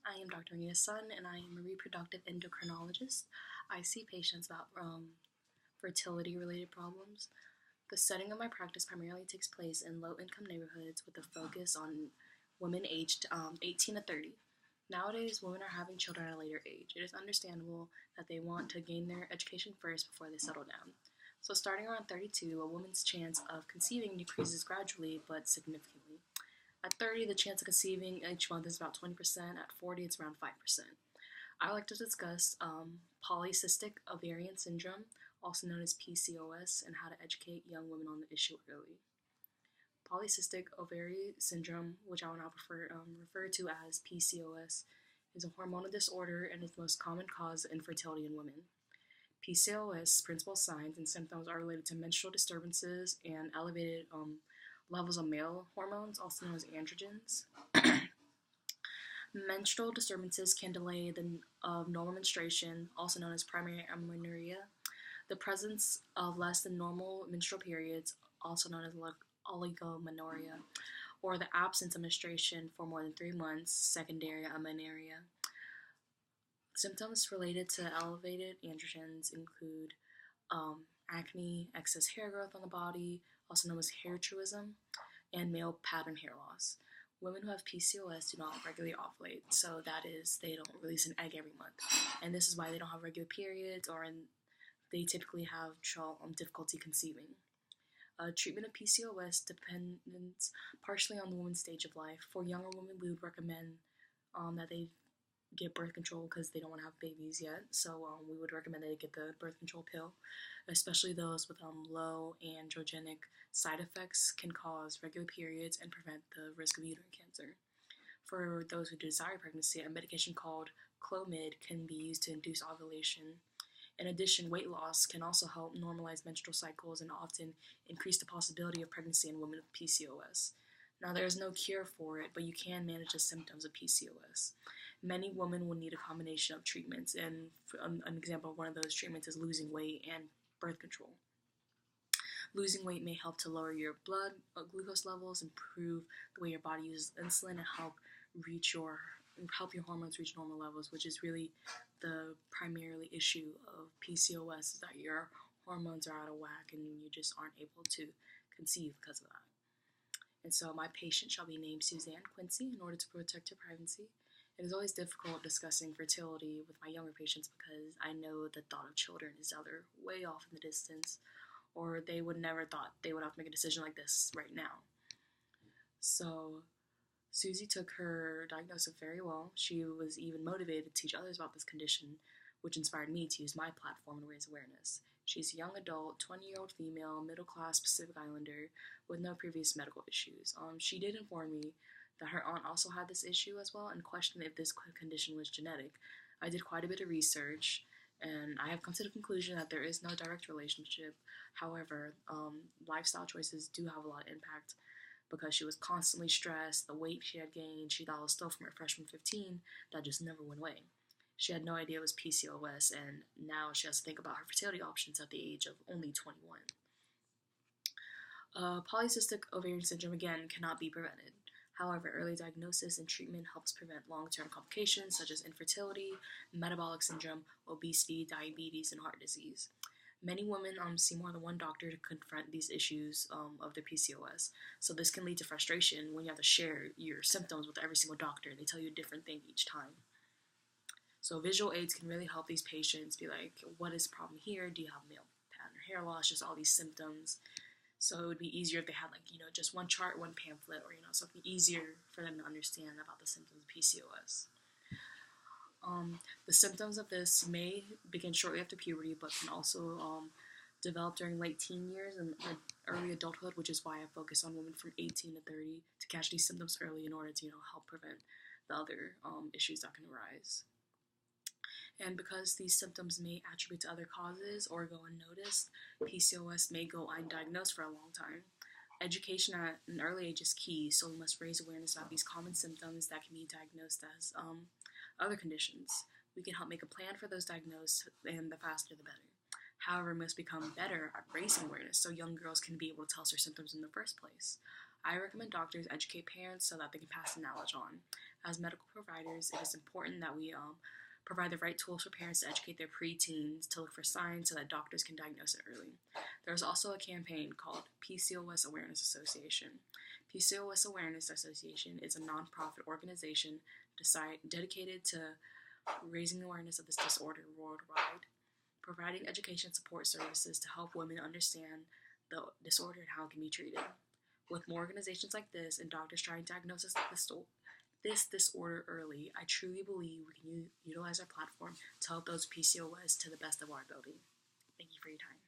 I am Dr. Anita Sun, and I am a reproductive endocrinologist. I see patients about fertility-related problems. The setting of my practice primarily takes place in low-income neighborhoods with a focus on women aged 18 to 30. Nowadays, women are having children at a later age. It is understandable that they want to gain their education first before they settle down. So starting around 32, a woman's chance of conceiving decreases gradually but significantly. At 30, the chance of conceiving each month is about 20%. At 40, it's around 5%. I like to discuss polycystic ovarian syndrome, also known as PCOS, and how to educate young women on the issue early. Polycystic ovarian syndrome, which I will now refer to as PCOS, is a hormonal disorder and is the most common cause of infertility in women. PCOS principal signs and symptoms are related to menstrual disturbances and elevated levels of male hormones, also known as androgens. Menstrual disturbances can delay the normal menstruation, also known as primary amenorrhea. The presence of less than normal menstrual periods, also known as oligomenorrhea, or the absence of menstruation for more than 3 months, secondary amenorrhea. Symptoms related to elevated androgens include acne, excess hair growth on the body, also known as hirsutism, and male pattern hair loss. Women who have PCOS do not regularly ovulate, so that is, they don't release an egg every month. And this is why they don't have regular periods, they typically have difficulty conceiving. Treatment of PCOS depends partially on the woman's stage of life. For younger women, we would recommend that they get birth control because they don't want to have babies yet. So we would recommend that they get the birth control pill, especially those with low androgenic side effects can cause regular periods and prevent the risk of uterine cancer. For those who desire pregnancy, a medication called Clomid can be used to induce ovulation. In addition, weight loss can also help normalize menstrual cycles and often increase the possibility of pregnancy in women with PCOS. Now, there is no cure for it, but you can manage the symptoms of PCOS. Many women will need a combination of treatments, and an example of one of those treatments is losing weight and birth control. Losing weight may help to lower your blood glucose levels, improve the way your body uses insulin, and help your hormones reach normal levels, which is really the primarily issue of PCOS, is that your hormones are out of whack and you just aren't able to conceive because of that. And so my patient shall be named Suzanne Quincy in order to protect her privacy. It is always difficult discussing fertility with my younger patients because I know the thought of children is either way off in the distance or they would never thought they would have to make a decision like this right now. So Susie took her diagnosis very well. She was even motivated to teach others about this condition, which inspired me to use my platform and raise awareness. She's a young adult, 20-year-old female, middle-class Pacific Islander with no previous medical issues. She did inform me that her aunt also had this issue as well and questioned if this condition was genetic. I did quite a bit of research, and I have come to the conclusion that there is no direct relationship. However, lifestyle choices do have a lot of impact because she was constantly stressed. The weight she had gained, she thought it was still from her freshman 15, that just never went away. She had no idea it was PCOS, and now she has to think about her fertility options at the age of only 21. Polycystic ovarian syndrome, again, cannot be prevented. However, early diagnosis and treatment helps prevent long-term complications such as infertility, metabolic syndrome, obesity, diabetes, and heart disease. Many women see more than one doctor to confront these issues of their PCOS. So this can lead to frustration when you have to share your symptoms with every single doctor. They tell you a different thing each time. So visual aids can really help these patients be like, what is the problem here? Do you have male pattern hair loss? Just all these symptoms. So it would be easier if they had just one chart, one pamphlet, or something easier for them to understand about the symptoms of PCOS. The symptoms of this may begin shortly after puberty, but can also develop during late teen years and early adulthood, which is why I focus on women from 18 to 30 to catch these symptoms early in order to help prevent the other issues that can arise. And because these symptoms may attribute to other causes or go unnoticed, PCOS may go undiagnosed for a long time. Education at an early age is key, so we must raise awareness about these common symptoms that can be diagnosed as other conditions. We can help make a plan for those diagnosed, and the faster the better. However, we must become better at raising awareness so young girls can be able to tell us their symptoms in the first place. I recommend doctors educate parents so that they can pass the knowledge on. As medical providers, it is important that we provide the right tools for parents to educate their preteens to look for signs so that doctors can diagnose it early. There's also a campaign called PCOS Awareness Association. PCOS Awareness Association is a nonprofit organization dedicated to raising awareness of this disorder worldwide, providing education support services to help women understand the disorder and how it can be treated. With more organizations like this and doctors trying to diagnose this disorder early, I truly believe we can utilize our platform to help those PCOS to the best of our ability. Thank you for your time.